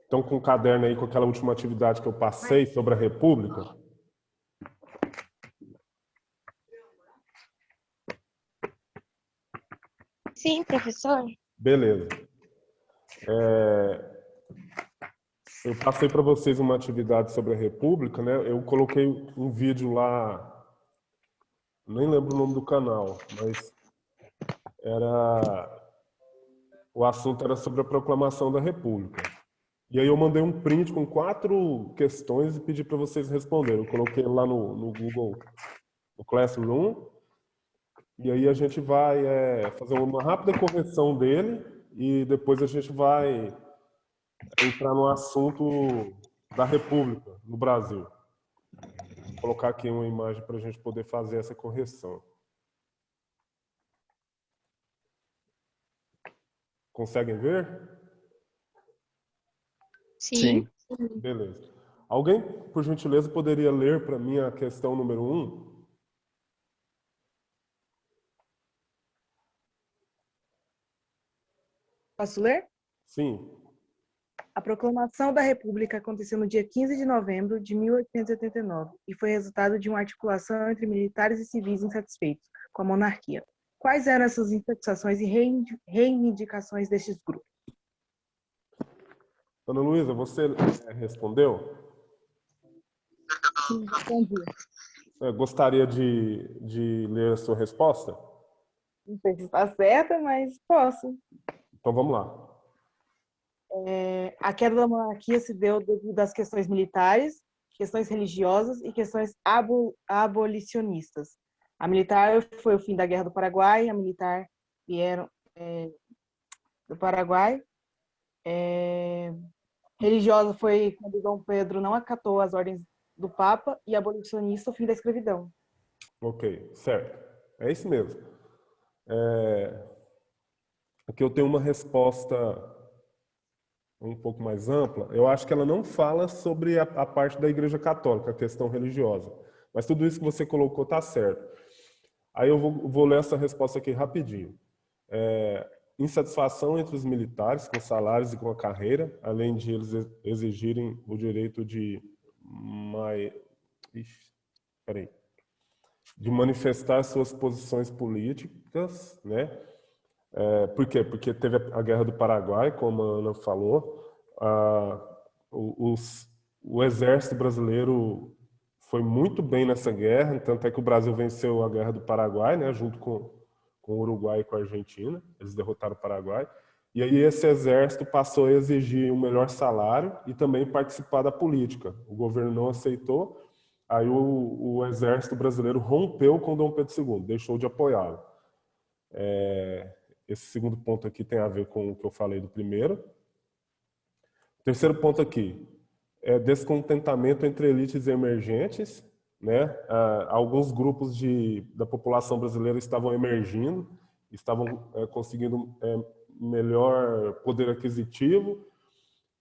Estão com o caderno aí com aquela última atividade que eu passei sobre a República? Sim, professor. Beleza. Eu passei para vocês uma atividade sobre a República, né? Eu coloquei um vídeo lá, nem lembro o nome do canal, mas o assunto era sobre a proclamação da República. E aí eu mandei um print com 4 questões e pedi para vocês responderem. Eu coloquei lá no Google, no Classroom, e aí a gente vai fazer uma rápida correção dele e depois a gente vai entrar no assunto da República no Brasil. Vou colocar aqui uma imagem para a gente poder fazer essa correção. Conseguem ver? Sim. Beleza. Alguém, por gentileza, poderia ler para mim a questão número 1? Posso ler? Sim. A proclamação da República aconteceu no dia 15 de novembro de 1889 e foi resultado de uma articulação entre militares e civis insatisfeitos com a monarquia. Quais eram essas insatisfações e reivindicações destes grupos? Ana Luísa, você respondeu? Sim, respondi. Gostaria de ler a sua resposta? Não sei se está certa, mas posso. Então vamos lá. A queda da monarquia se deu devido às questões militares, questões religiosas e questões abolicionistas. A militar foi o fim da Guerra do Paraguai, a militar vieram do Paraguai. Religiosa foi quando Dom Pedro não acatou as ordens do Papa, e abolicionista o fim da escravidão. Ok, certo. É isso mesmo. Aqui eu tenho uma resposta um pouco mais ampla. Eu acho que ela não fala sobre a parte da Igreja Católica, a questão religiosa. Mas tudo isso que você colocou está certo. Aí eu vou ler essa resposta aqui rapidinho. Insatisfação entre os militares com salários e com a carreira, além de eles exigirem o direito de manifestar suas posições políticas, né? Por quê? Porque teve a Guerra do Paraguai, como a Ana falou, o exército brasileiro foi muito bem nessa guerra, tanto é que o Brasil venceu a Guerra do Paraguai, né, junto com o Uruguai e com a Argentina, eles derrotaram o Paraguai, e aí esse exército passou a exigir um melhor salário e também participar da política. O governo não aceitou, aí o exército brasileiro rompeu com Dom Pedro II, deixou de apoiá-lo. Esse segundo ponto aqui tem a ver com o que eu falei do primeiro. Terceiro ponto aqui é descontentamento entre elites emergentes, né? Alguns grupos da população brasileira estavam emergindo, estavam conseguindo melhor poder aquisitivo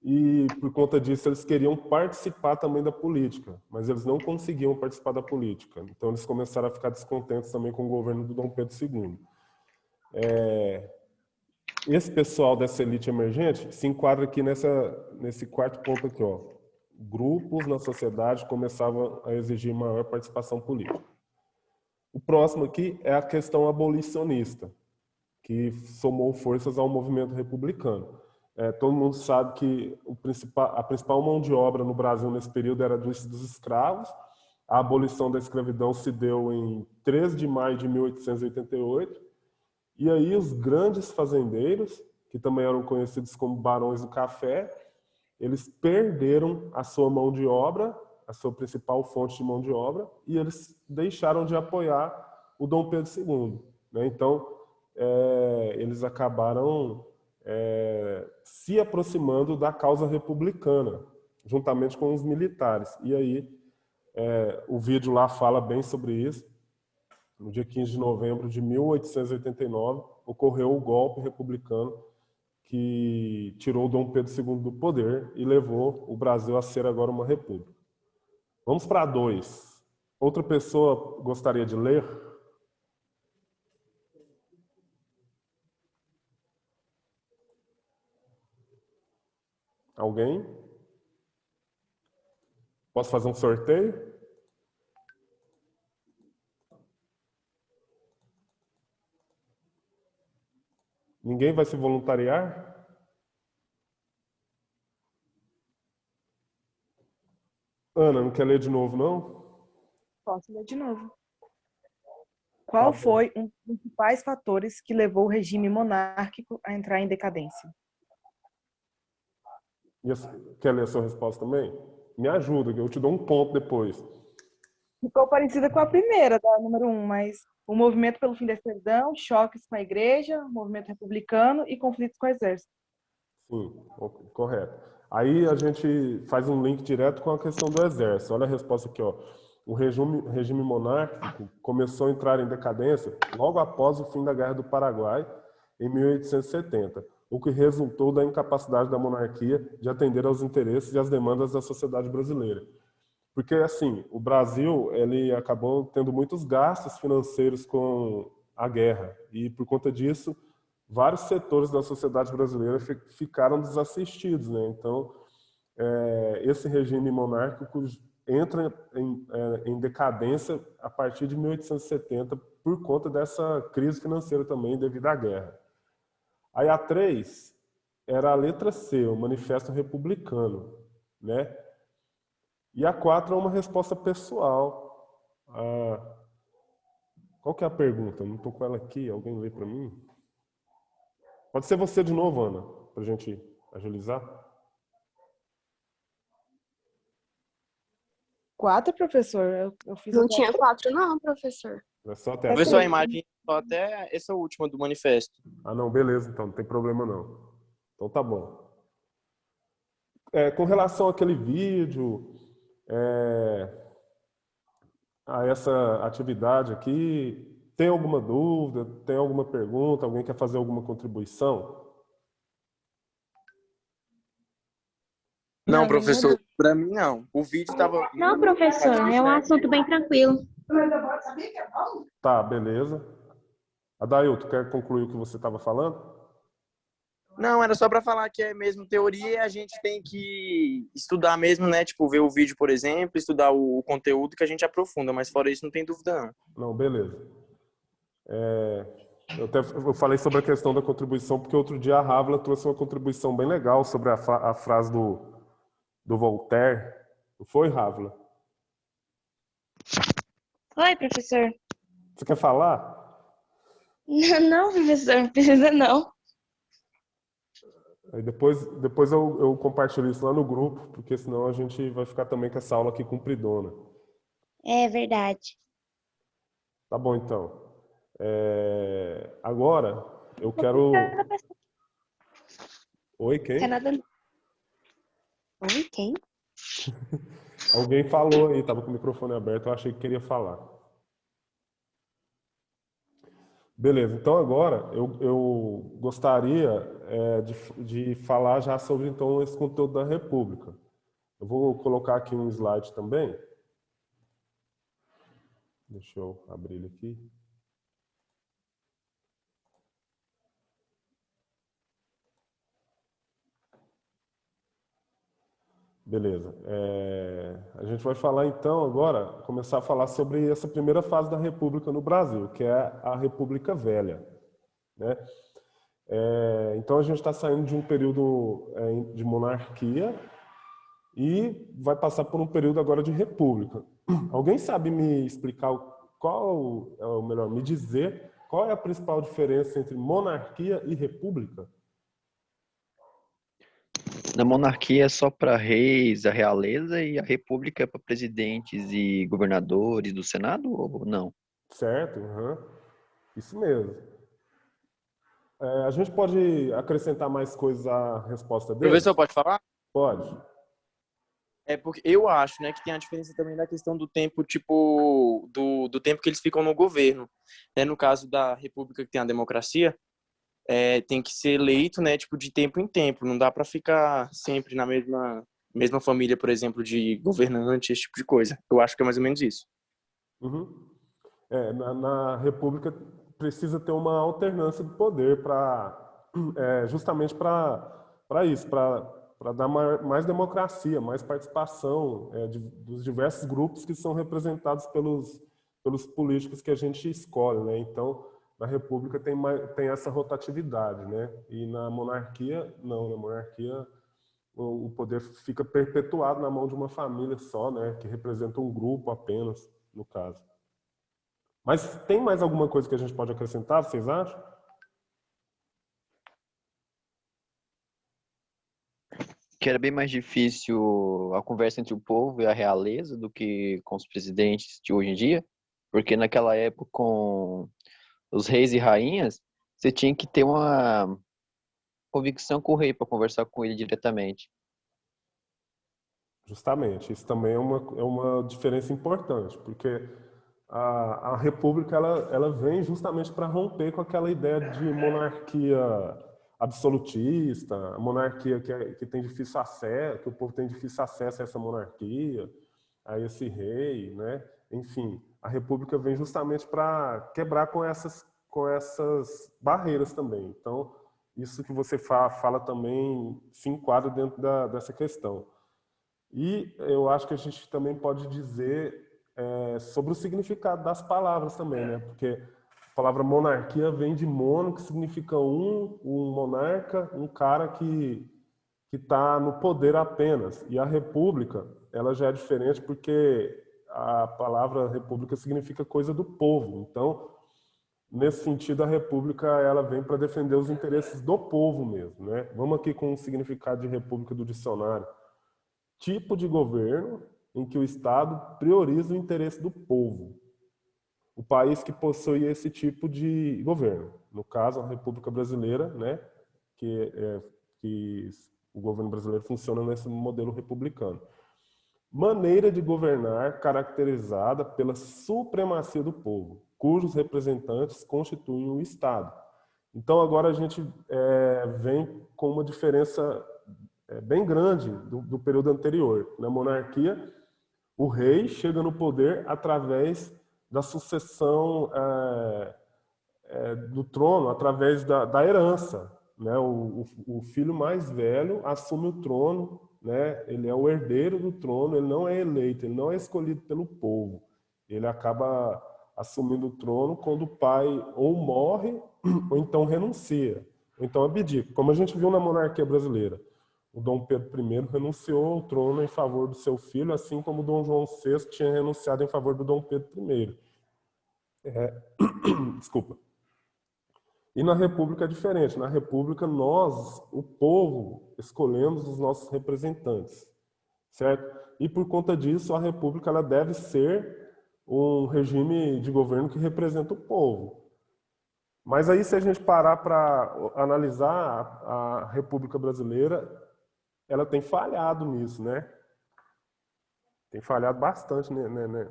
e por conta disso eles queriam participar também da política, mas eles não conseguiam participar da política. Então eles começaram a ficar descontentes também com o governo do Dom Pedro II. Esse pessoal dessa elite emergente se enquadra aqui nesse quarto ponto aqui, ó. Grupos na sociedade começavam a exigir maior participação política. O próximo aqui é a questão abolicionista, que somou forças ao movimento republicano. Todo mundo sabe que a principal mão de obra no Brasil nesse período era dos escravos. A abolição da escravidão se deu em 13 de maio de 1888. E aí os grandes fazendeiros, que também eram conhecidos como barões do café, eles perderam a sua mão de obra, a sua principal fonte de mão de obra, e eles deixaram de apoiar o Dom Pedro II. Né? Então, eles acabaram se aproximando da causa republicana, juntamente com os militares. E aí, o vídeo lá fala bem sobre isso. No dia 15 de novembro de 1889, ocorreu o golpe republicano que tirou Dom Pedro II do poder e levou o Brasil a ser agora uma república. Vamos para 2. Outra pessoa gostaria de ler? Alguém? Posso fazer um sorteio? Ninguém vai se voluntariar? Ana, não quer ler de novo, não? Posso ler de novo. Tá Qual bom. foi um dos principais fatores que levou o regime monárquico a entrar em decadência? Quer ler a sua resposta também? Me ajuda, que eu te dou um ponto depois. Ficou parecida com a primeira, da número 1, mas o movimento pelo fim da escravidão, choques com a igreja, movimento republicano e conflitos com o exército. Sim, correto. Aí a gente faz um link direto com a questão do exército. Olha a resposta aqui, ó. O regime monárquico começou a entrar em decadência logo após o fim da Guerra do Paraguai, em 1870, o que resultou da incapacidade da monarquia de atender aos interesses e às demandas da sociedade brasileira. Porque, assim, o Brasil ele acabou tendo muitos gastos financeiros com a guerra. E, por conta disso, vários setores da sociedade brasileira ficaram desassistidos, né? Então, esse regime monárquico entra em decadência a partir de 1870 por conta dessa crise financeira também devido à guerra. Aí a 3 era a letra C, o Manifesto Republicano, né? E a 4 é uma resposta pessoal. Qual que é a pergunta? Não estou com ela aqui, alguém lê para mim? Pode ser você de novo, Ana, para a gente agilizar. 4, professor? Eu fiz Não até tinha 4, não, professor. É só até a Professor, a três. imagem só até essa última do manifesto. Ah, não, beleza, então, não tem problema não. Então tá bom. Com relação àquele vídeo, a essa atividade aqui, tem alguma dúvida? Tem alguma pergunta? Alguém quer fazer alguma contribuição? Não, professor, para mim não. O vídeo estava. Não, professor, é um assunto bem tranquilo. Tá, beleza. Adailton, quer concluir o que você estava falando? Não, era só para falar que é mesmo teoria e a gente tem que estudar mesmo, né? Tipo, ver o vídeo, por exemplo, estudar o conteúdo que a gente aprofunda, mas fora isso não tem dúvida não. Não, beleza. Eu falei sobre a questão da contribuição, porque outro dia a Rávila trouxe uma contribuição bem legal sobre a frase do Voltaire. Não foi, Rávila? Oi, professor. Você quer falar? Não, professor, não precisa não. Aí depois eu compartilho isso lá no grupo, porque senão a gente vai ficar também com essa aula aqui compridona. É verdade. Tá bom, então. Agora, eu quero... Oi, quem? Canadá. Oi, quem? Alguém falou aí, estava com o microfone aberto, eu achei que queria falar. Beleza, então agora eu gostaria de falar já sobre então esse conteúdo da República. Eu vou colocar aqui um slide também. Deixa eu abrir ele aqui. Beleza. A gente vai falar então agora, começar a falar sobre essa primeira fase da República no Brasil, que é a República Velha, né? Então a gente está saindo de um período de monarquia e vai passar por um período agora de república. Alguém sabe me explicar me dizer qual é a principal diferença entre monarquia e república? Na monarquia é só para reis, a realeza, e a república é para presidentes e governadores do Senado ou não? Certo, isso mesmo. A gente pode acrescentar mais coisas à resposta dele? Professor, pode falar? Pode. É porque eu acho, né, que tem a diferença também da questão do tempo, tipo, do tempo que eles ficam no governo. Né? No caso da república que tem a democracia, tem que ser eleito, né, tipo, de tempo em tempo. Não dá para ficar sempre na mesma família, por exemplo, de governante, esse tipo de coisa. Eu acho que é mais ou menos isso. Uhum. Na República precisa ter uma alternância do poder justamente para isso, para dar mais democracia, mais participação dos diversos grupos que são representados pelos políticos que a gente escolhe, né? Então, na República tem essa rotatividade, né? E na monarquia, não. Na monarquia, o poder fica perpetuado na mão de uma família só, né? Que representa um grupo apenas, no caso. Mas tem mais alguma coisa que a gente pode acrescentar, vocês acham? Que era bem mais difícil a conversa entre o povo e a realeza do que com os presidentes de hoje em dia, porque naquela época, com os reis e rainhas, você tinha que ter uma convicção com o rei para conversar com ele diretamente. Justamente, isso também é uma diferença importante, porque a República ela vem justamente para romper com aquela ideia de monarquia absolutista, a monarquia que tem difícil acesso, que o povo tem difícil acesso a essa monarquia, a esse rei, né? Enfim, a República vem justamente para quebrar com essas barreiras também. Então, isso que você fala também se enquadra dentro dessa questão. E eu acho que a gente também pode dizer sobre o significado das palavras também, né? Porque a palavra monarquia vem de mono, que significa um monarca, um cara que está no poder apenas. E a república, ela já é diferente porque a palavra república significa coisa do povo. Então, nesse sentido, a república ela vem para defender os interesses do povo mesmo, né? Vamos aqui com o significado de república do dicionário. Tipo de governo em que o Estado prioriza o interesse do povo. O país que possui esse tipo de governo, no caso a República Brasileira, né, que o governo brasileiro funciona nesse modelo republicano. Maneira de governar caracterizada pela supremacia do povo, cujos representantes constituem o Estado. Então agora a gente vem com uma diferença bem grande do período anterior. Na monarquia, o rei chega no poder através da sucessão do trono, através da herança, né? O filho mais velho assume o trono, né? Ele é o herdeiro do trono, ele não é eleito, ele não é escolhido pelo povo. Ele acaba assumindo o trono quando o pai ou morre ou então renuncia, ou então abdica, como a gente viu na monarquia brasileira. O Dom Pedro I renunciou ao trono em favor do seu filho, assim como o Dom João VI tinha renunciado em favor do Dom Pedro I. Desculpa. E na República é diferente. Na República, nós, o povo, escolhemos os nossos representantes, certo? E por conta disso, a República ela deve ser um regime de governo que representa o povo. Mas aí, se a gente parar para analisar a República Brasileira, ela tem falhado nisso, né? Tem falhado bastante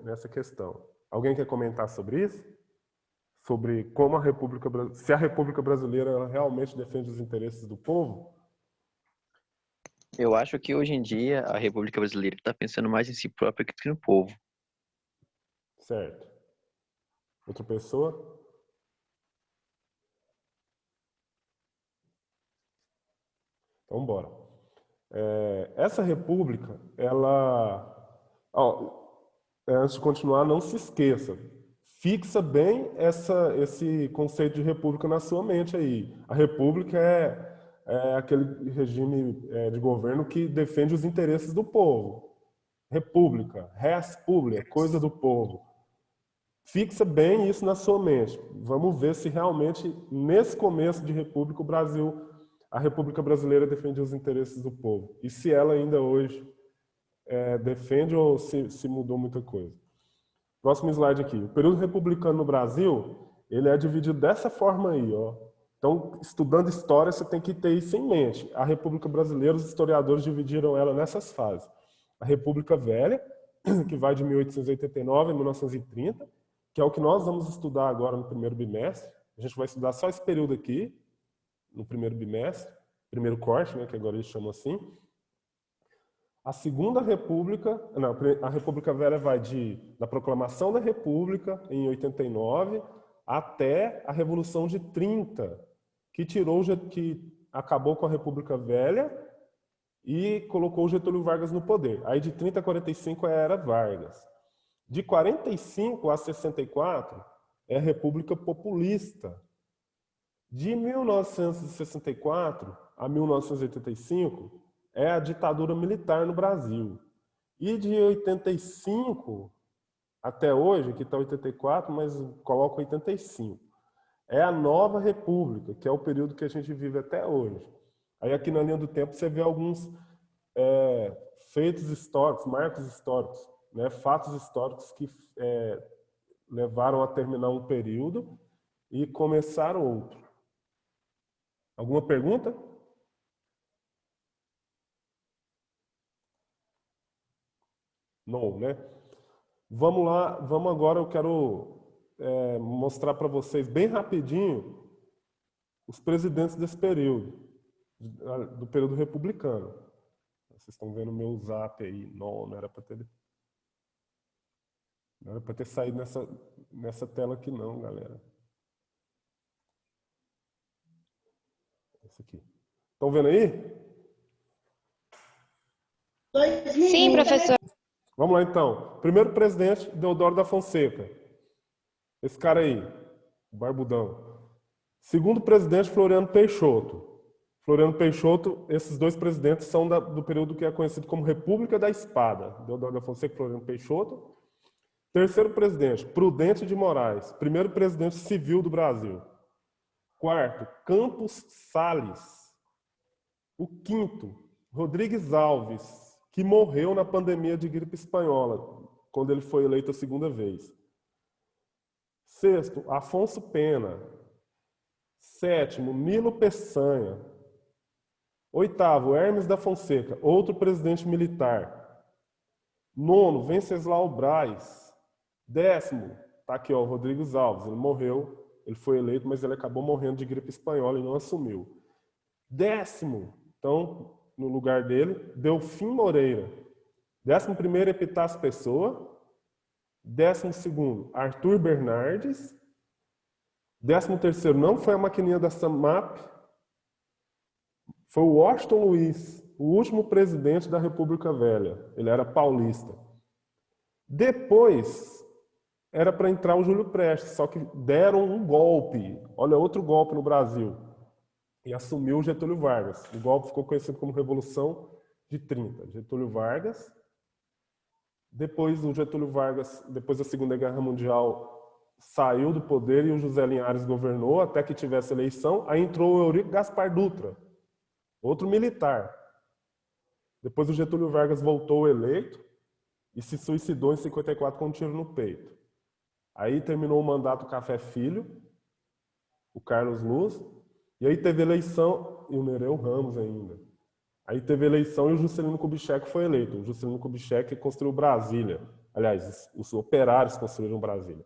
nessa questão. Alguém quer comentar sobre isso? Sobre como se a República Brasileira ela realmente defende os interesses do povo? Eu acho que hoje em dia a República Brasileira está pensando mais em si própria que no povo. Certo. Outra pessoa? Então, bora. Essa república, ela... antes de continuar, não se esqueça. Fixa bem esse conceito de república na sua mente aí. A república é aquele regime de governo que defende os interesses do povo. República, res publica, coisa do povo. Fixa bem isso na sua mente. Vamos ver se realmente, nesse começo de república, a República Brasileira defende os interesses do povo. E se ela ainda hoje defende ou se mudou muita coisa. Próximo slide aqui. O período republicano no Brasil, ele é dividido dessa forma aí, ó. Então, estudando história, você tem que ter isso em mente. A República Brasileira, os historiadores dividiram ela nessas fases. A República Velha, que vai de 1889 a 1930, que é o que nós vamos estudar agora no primeiro bimestre. A gente vai estudar só esse período aqui, no primeiro bimestre, primeiro corte, né, que agora eles chamam assim. A Segunda República, não, a República Velha vai da proclamação da República, em 89, até a Revolução de 30, que acabou com a República Velha e colocou o Getúlio Vargas no poder. Aí de 30 a 45 é a era Vargas. De 45 a 64 é a República Populista. De 1964 a 1985 é a ditadura militar no Brasil. E de 85 até hoje, aqui está 84, mas coloco 85, é a Nova República, que é o período que a gente vive até hoje. Aí aqui na linha do tempo você vê alguns feitos históricos, marcos históricos, né, fatos históricos que levaram a terminar um período e começar outro. Alguma pergunta? Não, né? Vamos lá, vamos agora, eu quero mostrar para vocês bem rapidinho os presidentes desse período, do período republicano. Vocês estão vendo meu zap aí. Não era para ter... Não era para ter saído nessa tela aqui não, galera. Esse aqui. Estão vendo aí? Sim, professor. Vamos lá, então. Primeiro presidente, Deodoro da Fonseca. Esse cara aí, o barbudão. Segundo presidente, Floriano Peixoto. Floriano Peixoto, esses dois presidentes são do período que é conhecido como República da Espada. Deodoro da Fonseca e Floriano Peixoto. Terceiro presidente, Prudente de Moraes. Primeiro presidente civil do Brasil. Quarto, Campos Salles. O quinto, Rodrigues Alves, que morreu na pandemia de gripe espanhola, quando ele foi eleito a segunda vez. Sexto, Afonso Pena. Sétimo, Nilo Peçanha. Oitavo, Hermes da Fonseca, outro presidente militar. Nono, Venceslau Braz. Décimo, tá aqui, ó, Rodrigues Alves. Ele morreu, ele foi eleito, mas ele acabou morrendo de gripe espanhola e não assumiu. Décimo, então, no lugar dele, Delfim Moreira. 11º, Epitácio Pessoa. 12º, Arthur Bernardes. 13º, não foi a maquininha da SAMAP, foi o Washington Luiz, o último presidente da República Velha. Ele era paulista. Depois, era para entrar o Júlio Prestes, só que deram um golpe. Olha, outro golpe no Brasil. E assumiu o Getúlio Vargas. O golpe ficou conhecido como Revolução de 30. Getúlio Vargas. Depois o Getúlio Vargas, depois da Segunda Guerra Mundial, saiu do poder e o José Linhares governou até que tivesse eleição. Aí entrou o Eurico Gaspar Dutra, outro militar. Depois o Getúlio Vargas voltou eleito e se suicidou em 54 com um tiro no peito. Aí terminou o mandato Café Filho, o Carlos Luz, e aí teve eleição, e o Nereu Ramos ainda. Aí teve eleição e o Juscelino Kubitschek foi eleito. O Juscelino Kubitschek construiu Brasília. Aliás, os operários construíram Brasília.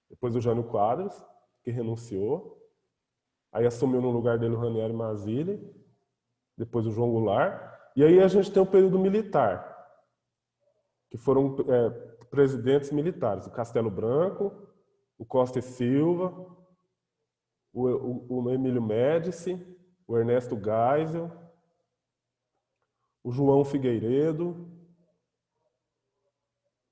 Depois o Jânio Quadros, que renunciou. Aí assumiu no lugar dele o Ranieri Mazzilli. Depois o João Goulart. E aí a gente tem o período militar, que foram presidentes militares. O Castelo Branco, o Costa e Silva, o Emílio Médici, o Ernesto Geisel, o João Figueiredo.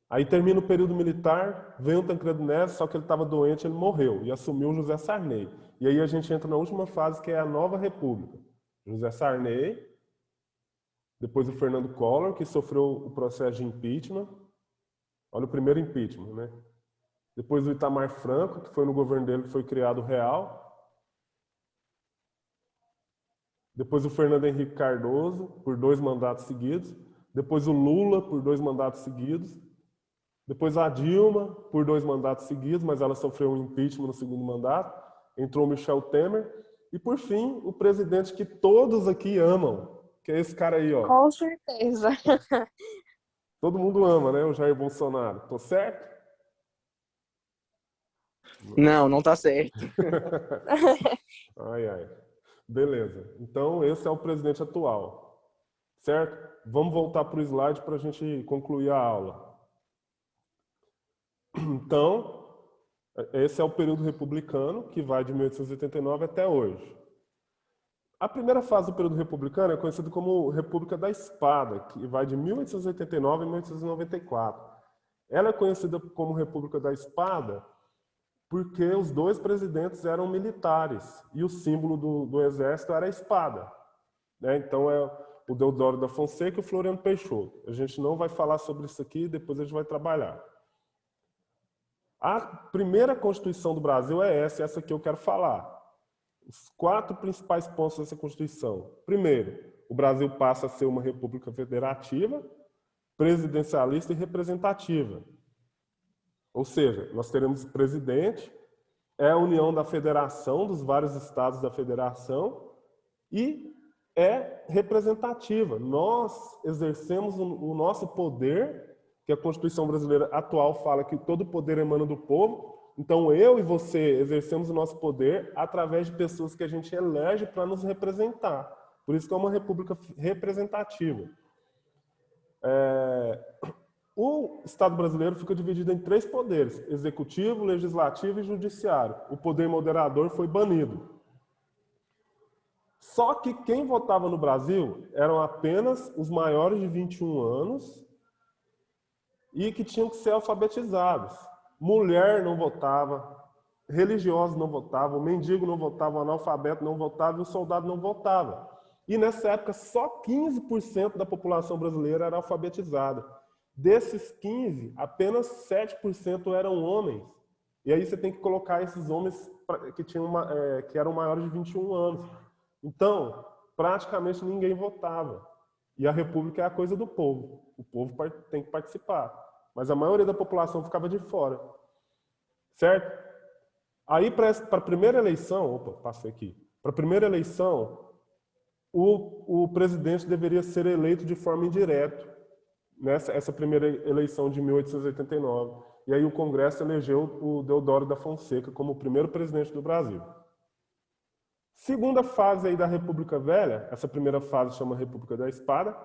Aí termina o período militar, vem o Tancredo Neves, só que ele estava doente, ele morreu, e assumiu o José Sarney. E aí a gente entra na última fase, que é a Nova República. José Sarney, depois o Fernando Collor, que sofreu o processo de impeachment. Olha o primeiro impeachment, né? Depois o Itamar Franco, que foi no governo dele que foi criado o Real. Depois o Fernando Henrique Cardoso, por 2 mandatos seguidos. Depois o Lula, por 2 mandatos seguidos. Depois a Dilma, por 2 mandatos seguidos, mas ela sofreu um impeachment no segundo mandato. Entrou o Michel Temer. E, por fim, o presidente que todos aqui amam, que é esse cara aí, ó. Com certeza. Todo mundo ama, né? O Jair Bolsonaro. Tô certo? Não, não tá certo. Ai, ai. Beleza. Então, esse é o presidente atual. Certo? Vamos voltar para o slide para a gente concluir a aula. Então, esse é o período republicano, que vai de 1889 até hoje. A primeira fase do período republicano é conhecida como República da Espada, que vai de 1889 a 1894. Ela é conhecida como República da Espada porque os dois presidentes eram militares e o símbolo do exército era a espada, né? Então é o Deodoro da Fonseca e o Floriano Peixoto. A gente não vai falar sobre isso aqui, depois a gente vai trabalhar. A primeira Constituição do Brasil é essa que eu quero falar. Os 4 principais pontos dessa Constituição. Primeiro, o Brasil passa a ser uma república federativa, presidencialista e representativa. Ou seja, nós teremos presidente, é a união da federação, dos vários estados da federação, e é representativa. Nós exercemos o nosso poder, que a Constituição brasileira atual fala que todo poder emana do povo. Então, eu e você exercemos o nosso poder através de pessoas que a gente elege para nos representar. Por isso que é uma república representativa. O Estado brasileiro fica dividido em 3 poderes: executivo, legislativo e judiciário. O poder moderador foi banido. Só que quem votava no Brasil eram apenas os maiores de 21 anos e que tinham que ser alfabetizados. Mulher não votava, religiosos não votavam, o mendigo não votava, o analfabeto não votava e o soldado não votava. E nessa época só 15% da população brasileira era alfabetizada. Desses 15, apenas 7% eram homens. E aí você tem que colocar esses homens que eram maiores de 21 anos. Então, praticamente ninguém votava. E a república é a coisa do povo. O povo tem que participar. Mas a maioria da população ficava de fora. Certo? Aí, para a primeira eleição... Opa, passei aqui. Para a primeira eleição, o presidente deveria ser eleito de forma indireta. Essa primeira eleição de 1889. E aí o Congresso elegeu o Deodoro da Fonseca como o primeiro presidente do Brasil. Segunda fase aí da República Velha, essa primeira fase chama República da Espada.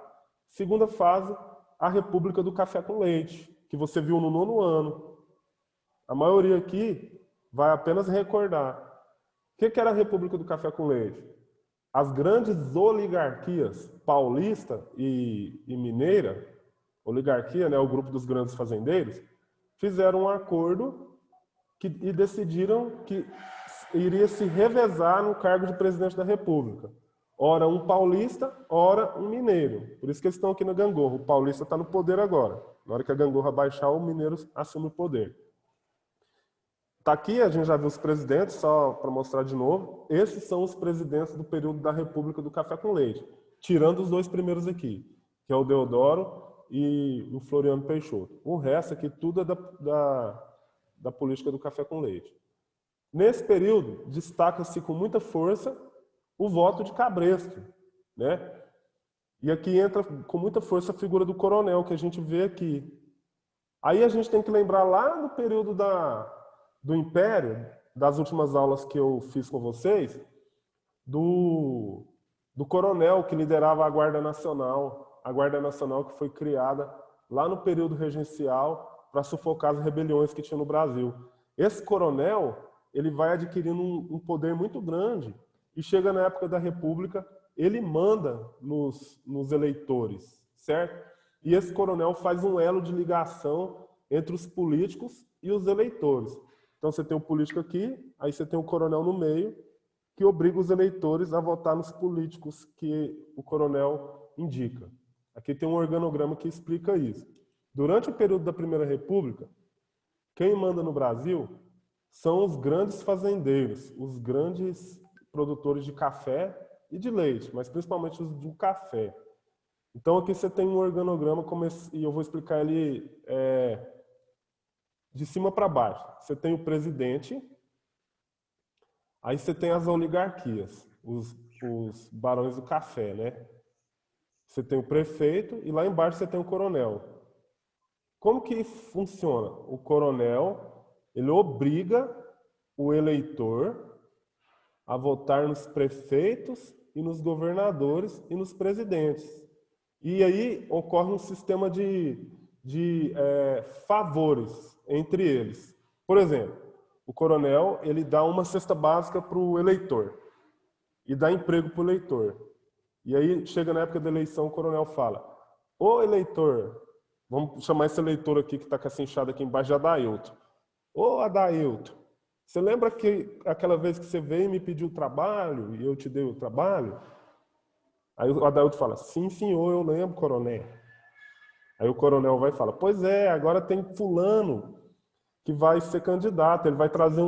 Segunda fase, a República do Café com Leite, que você viu no 9º ano. A maioria aqui vai apenas recordar. O que era a República do Café com Leite? As grandes oligarquias paulista e mineira, oligarquia, né, o grupo dos grandes fazendeiros, fizeram um acordo e decidiram que iria se revezar no cargo de presidente da República. Ora um paulista, ora um mineiro. Por isso que eles estão aqui na gangorra. O paulista está no poder agora. Na hora que a gangorra baixar, o mineiro assume o poder. Tá aqui, a gente já viu os presidentes, só para mostrar de novo. Esses são os presidentes do período da República do Café com Leite, tirando os 2 primeiros aqui, que é o Deodoro e o Floriano Peixoto. O resto aqui tudo é da política do café com leite. Nesse período, destaca-se com muita força o voto de cabresto, né? E aqui entra com muita força a figura do coronel, que a gente vê aqui. Aí a gente tem que lembrar lá no período do Império, das últimas aulas que eu fiz com vocês, do coronel que liderava a Guarda Nacional que foi criada lá no período regencial para sufocar as rebeliões que tinha no Brasil. Esse coronel, ele vai adquirindo um poder muito grande e chega na época da República, ele manda nos eleitores, certo? E esse coronel faz um elo de ligação entre os políticos e os eleitores. Então você tem o político aqui, aí você tem o coronel no meio, que obriga os eleitores a votar nos políticos que o coronel indica. Aqui tem um organograma que explica isso. Durante o período da Primeira República, quem manda no Brasil são os grandes fazendeiros, os grandes produtores de café e de leite, mas principalmente os do café. Então aqui você tem um organograma, e eu vou explicar ele de cima para baixo. Você tem o presidente, aí você tem as oligarquias, os barões do café, né? Você tem o prefeito e lá embaixo você tem o coronel. Como que funciona? O coronel, ele obriga o eleitor a votar nos prefeitos e nos governadores e nos presidentes. E aí ocorre um sistema de favores entre eles. Por exemplo, o coronel, ele dá uma cesta básica para o eleitor. e dá emprego para o eleitor. E aí, chega na época da eleição, o coronel fala: ô eleitor, vamos chamar esse eleitor aqui que está com essa enxada aqui embaixo de Adailton. Ô Adailton, você lembra que aquela vez que você veio e me pediu trabalho e eu te dei o trabalho? Aí o Adailton fala: sim, senhor, eu lembro, coronel. Aí o coronel vai e fala: pois é, agora tem fulano que vai ser candidato, ele vai trazer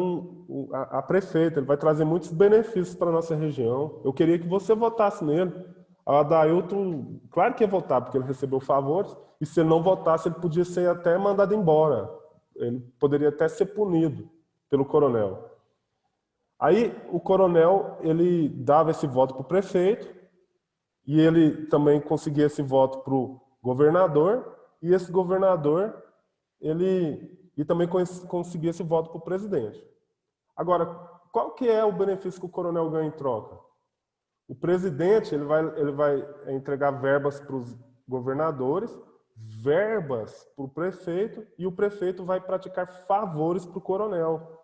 a prefeito, ele vai trazer muitos benefícios para a nossa região. Eu queria que você votasse nele. O Adailton, claro que ia votar, porque ele recebeu favores, e se ele não votasse, ele podia ser até mandado embora. Ele poderia até ser punido pelo coronel. Aí o coronel, ele dava esse voto para o prefeito, e ele também conseguia esse voto para o governador, e esse governador, e também conseguia esse voto para o presidente. Agora, qual que é o benefício que o coronel ganha em troca? O presidente ele vai entregar verbas para os governadores, verbas para o prefeito, e o prefeito vai praticar favores para o coronel,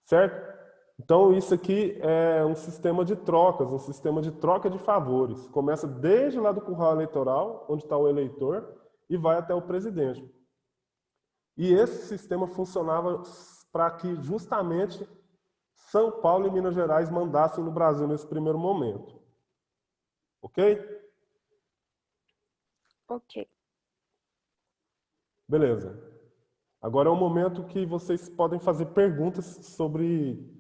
certo? Então, isso aqui é um sistema de trocas, um sistema de troca de favores. Começa desde lá do curral eleitoral, onde está o eleitor, e vai até o presidente. E esse sistema funcionava para que justamente São Paulo e Minas Gerais mandassem no Brasil nesse primeiro momento. Ok? Ok. Beleza. Agora é o momento que vocês podem fazer perguntas sobre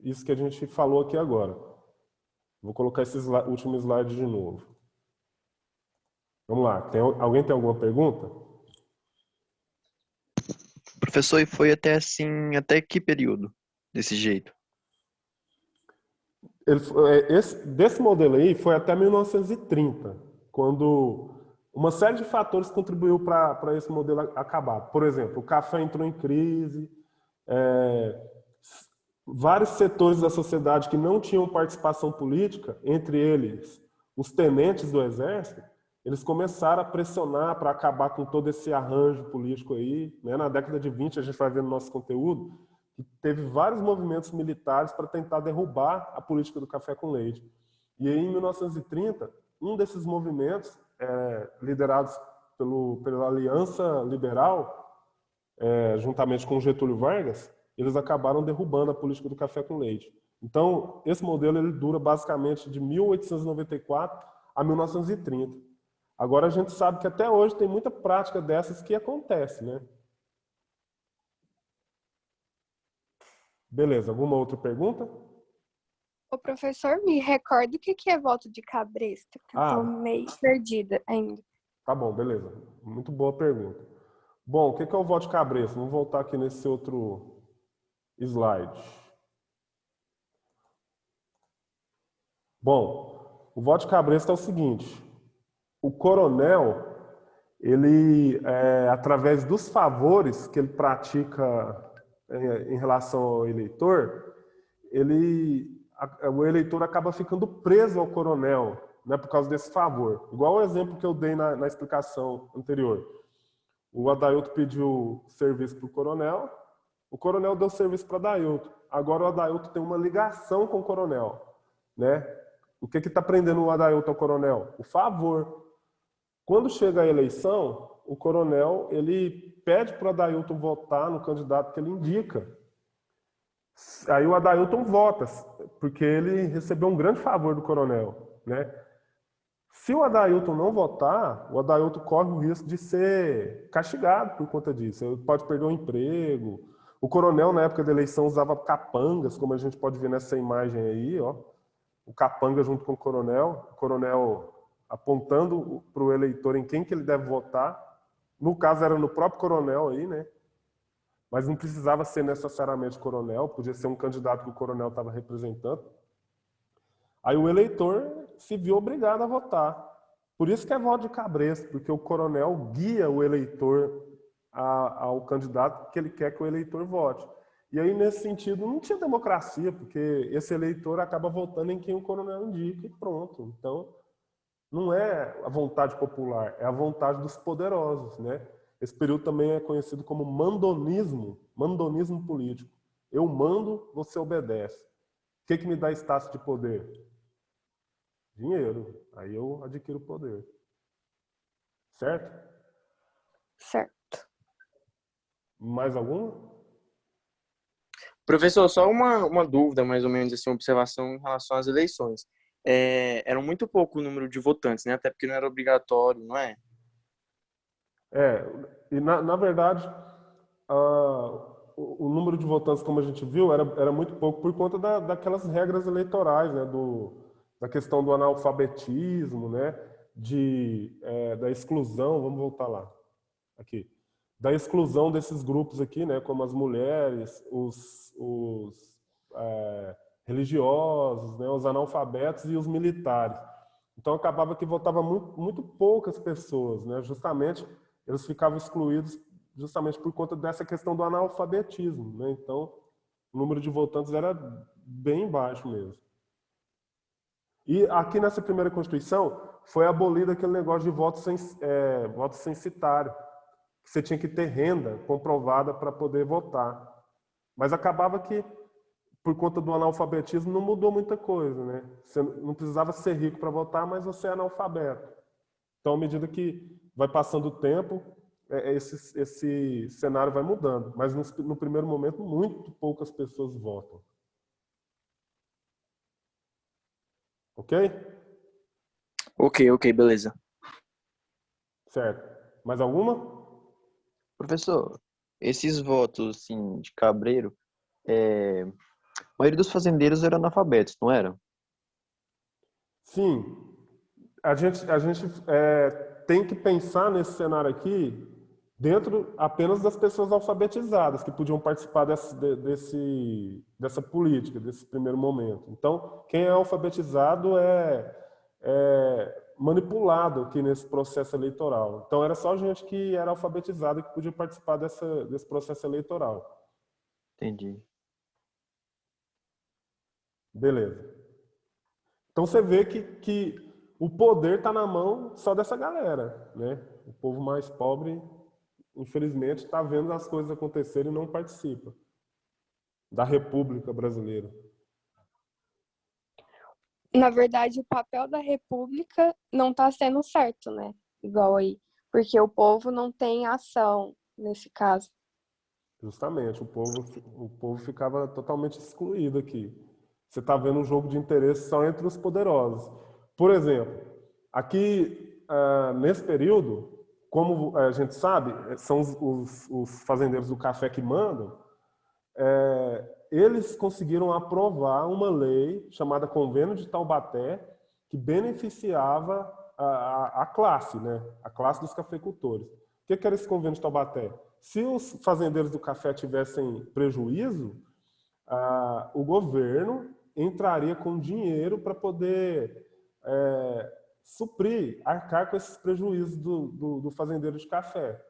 isso que a gente falou aqui agora. Vou colocar esse último slide de novo. Vamos lá. Alguém tem alguma pergunta? Professor, e foi até assim, até que período desse jeito? Desse modelo aí foi até 1930, quando uma série de fatores contribuiu para esse modelo acabar. Por exemplo, o café entrou em crise, vários setores da sociedade que não tinham participação política, entre eles os tenentes do exército, eles começaram a pressionar para acabar com todo esse arranjo político aí. Né? Na década de 20, a gente vai ver no nosso conteúdo, que teve vários movimentos militares para tentar derrubar a política do café com leite. E aí, em 1930, um desses movimentos, liderados pela Aliança Liberal, juntamente com Getúlio Vargas, eles acabaram derrubando a política do café com leite. Então, esse modelo ele dura basicamente de 1894 a 1930. Agora, a gente sabe que até hoje tem muita prática dessas que acontece, né? Beleza, alguma outra pergunta? O professor, me recorda o que é voto de cabresto, que eu tô meio perdida ainda. Tá bom, beleza. Muito boa pergunta. Bom, o que é o voto de cabresto? Vamos voltar aqui nesse outro slide. Bom, o voto de cabresto é o seguinte. O coronel, ele, através dos favores que ele pratica em relação ao eleitor, o eleitor acaba ficando preso ao coronel, né, por causa desse favor. Igual o exemplo que eu dei na explicação anterior. O Adailton pediu serviço para o coronel deu serviço para o Adailton. Agora o Adailton tem uma ligação com o coronel. Né? O que está prendendo o Adailton ao coronel? O favor. Quando chega a eleição, o coronel ele pede para o Adailton votar no candidato que ele indica. Aí o Adailton vota, porque ele recebeu um grande favor do coronel. Né? Se o Adailton não votar, o Adailton corre o risco de ser castigado por conta disso. Ele pode perder o emprego. O coronel, na época da eleição, usava capangas, como a gente pode ver nessa imagem aí. Ó. O capanga junto com o coronel apontando para o eleitor em quem que ele deve votar. No caso, era no próprio coronel aí, né? Mas não precisava ser necessariamente coronel, podia ser um candidato que o coronel estava representando. Aí o eleitor se viu obrigado a votar. Por isso que é voto de cabresto, porque o coronel guia o eleitor ao candidato que ele quer que o eleitor vote. E aí, nesse sentido, não tinha democracia, porque esse eleitor acaba votando em quem o coronel indica e pronto. Então, não é a vontade popular, é a vontade dos poderosos, né? Esse período também é conhecido como mandonismo político. Eu mando, você obedece. que me dá status de poder? Dinheiro. Aí eu adquiro poder. Certo? Certo. Mais alguma? Professor, só uma dúvida, mais ou menos, assim, uma observação em relação às eleições. Era muito pouco o número de votantes, né? Até porque não era obrigatório, não é? E na verdade, o número de votantes, como a gente viu, era muito pouco por conta daquelas regras eleitorais, né? Da questão do analfabetismo, né? Da exclusão, vamos voltar lá, aqui. Da exclusão desses grupos aqui, né? Como as mulheres, religiosos, né? Os analfabetos e os militares. Então acabava que votava muito poucas pessoas, né? Justamente eles ficavam excluídos justamente por conta dessa questão do analfabetismo, né? Então o número de votantes era bem baixo mesmo. E aqui nessa primeira Constituição foi abolido aquele negócio de voto censitário, que você tinha que ter renda comprovada para poder votar. Mas acabava que, por conta do analfabetismo, não mudou muita coisa, né? Você não precisava ser rico para votar, mas você é analfabeto. Então, à medida que vai passando o tempo, esse cenário vai mudando. Mas no primeiro momento, muito poucas pessoas votam. Ok? Ok, beleza. Certo. Mais alguma? Professor, esses votos assim, de cabreiro, a maioria dos fazendeiros eram analfabetos, não era? Sim. A gente tem que pensar nesse cenário aqui dentro apenas das pessoas alfabetizadas que podiam participar dessa política, desse primeiro momento. Então, quem é alfabetizado é manipulado aqui nesse processo eleitoral. Então, era só gente que era alfabetizada que podia participar desse processo eleitoral. Entendi. Beleza. Então, você vê que o poder está na mão só dessa galera, né? O povo mais pobre, infelizmente, está vendo as coisas acontecerem e não participa da República Brasileira. Na verdade, o papel da República não está sendo certo, né? Igual aí. Porque o povo não tem ação nesse caso. Justamente, o povo ficava totalmente excluído aqui. Você está vendo um jogo de interesse só entre os poderosos. Por exemplo, aqui, nesse período, como a gente sabe, são os fazendeiros do café que mandam, eles conseguiram aprovar uma lei chamada Convênio de Taubaté, que beneficiava a classe, né? A classe dos cafeicultores. O que era esse Convênio de Taubaté? Se os fazendeiros do café tivessem prejuízo, o governo entraria com dinheiro para poder suprir, arcar com esses prejuízos do fazendeiro de café.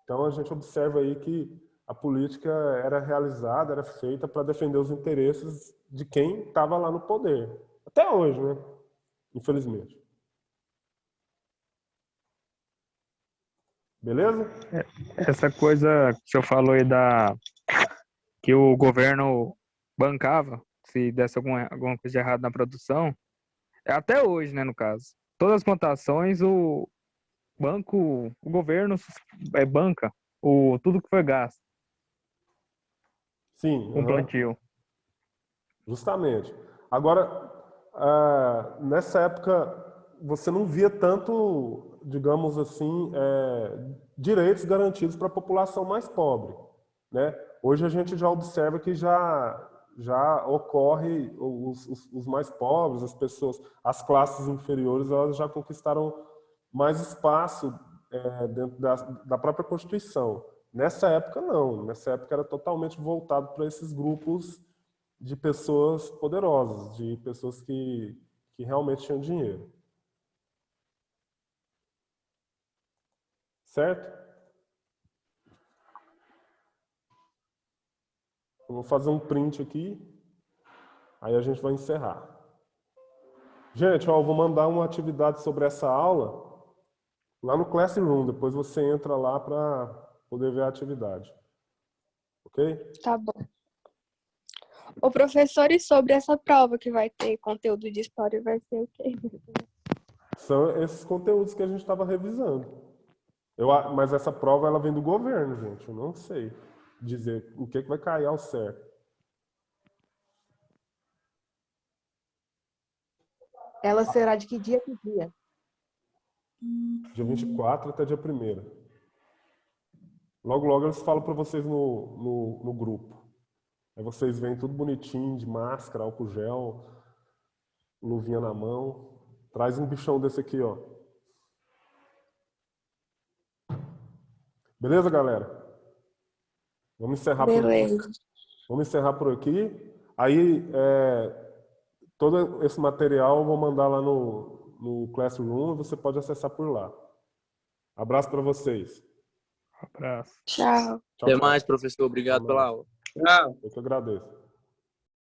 Então a gente observa aí que a política era realizada, era feita para defender os interesses de quem estava lá no poder. Até hoje, né? Infelizmente. Beleza? Essa coisa que o senhor falou aí que o governo bancava, se desse alguma coisa de errado na produção, é até hoje, né, no caso. Todas as plantações, o governo banca tudo que foi gasto Sim. com plantio. Justamente. Agora, nessa época, você não via tanto, digamos assim, direitos garantidos para a população mais pobre, né? Hoje a gente já observa que já ocorre os mais pobres, as pessoas, as classes inferiores, elas já conquistaram mais espaço dentro da própria Constituição. Nessa época, não. Nessa época era totalmente voltado para esses grupos de pessoas poderosas, de pessoas que realmente tinham dinheiro. Certo? Eu vou fazer um print aqui, aí a gente vai encerrar. Gente, ó, eu vou mandar uma atividade sobre essa aula lá no Classroom, depois você entra lá para poder ver a atividade. Ok? Tá bom. Ô, professor, e sobre essa prova que vai ter conteúdo de história, vai ser o quê? São esses conteúdos que a gente estava revisando. Mas essa prova ela vem do governo, gente. Eu não sei dizer o que vai cair ao certo. Ela será de que dia que dia? Dia 24 até dia 1º. Logo, logo eles falam para vocês no grupo. Aí vocês veem tudo bonitinho, de máscara, álcool gel, luvinha na mão. Traz um bichão desse aqui, ó. Beleza, galera? Vamos encerrar por aqui. Beleza. Vamos encerrar por aqui. Aí, todo esse material eu vou mandar lá no Classroom e você pode acessar por lá. Abraço para vocês. Abraço. Tchau. Até mais, professor. Obrigado pela aula. Eu que agradeço.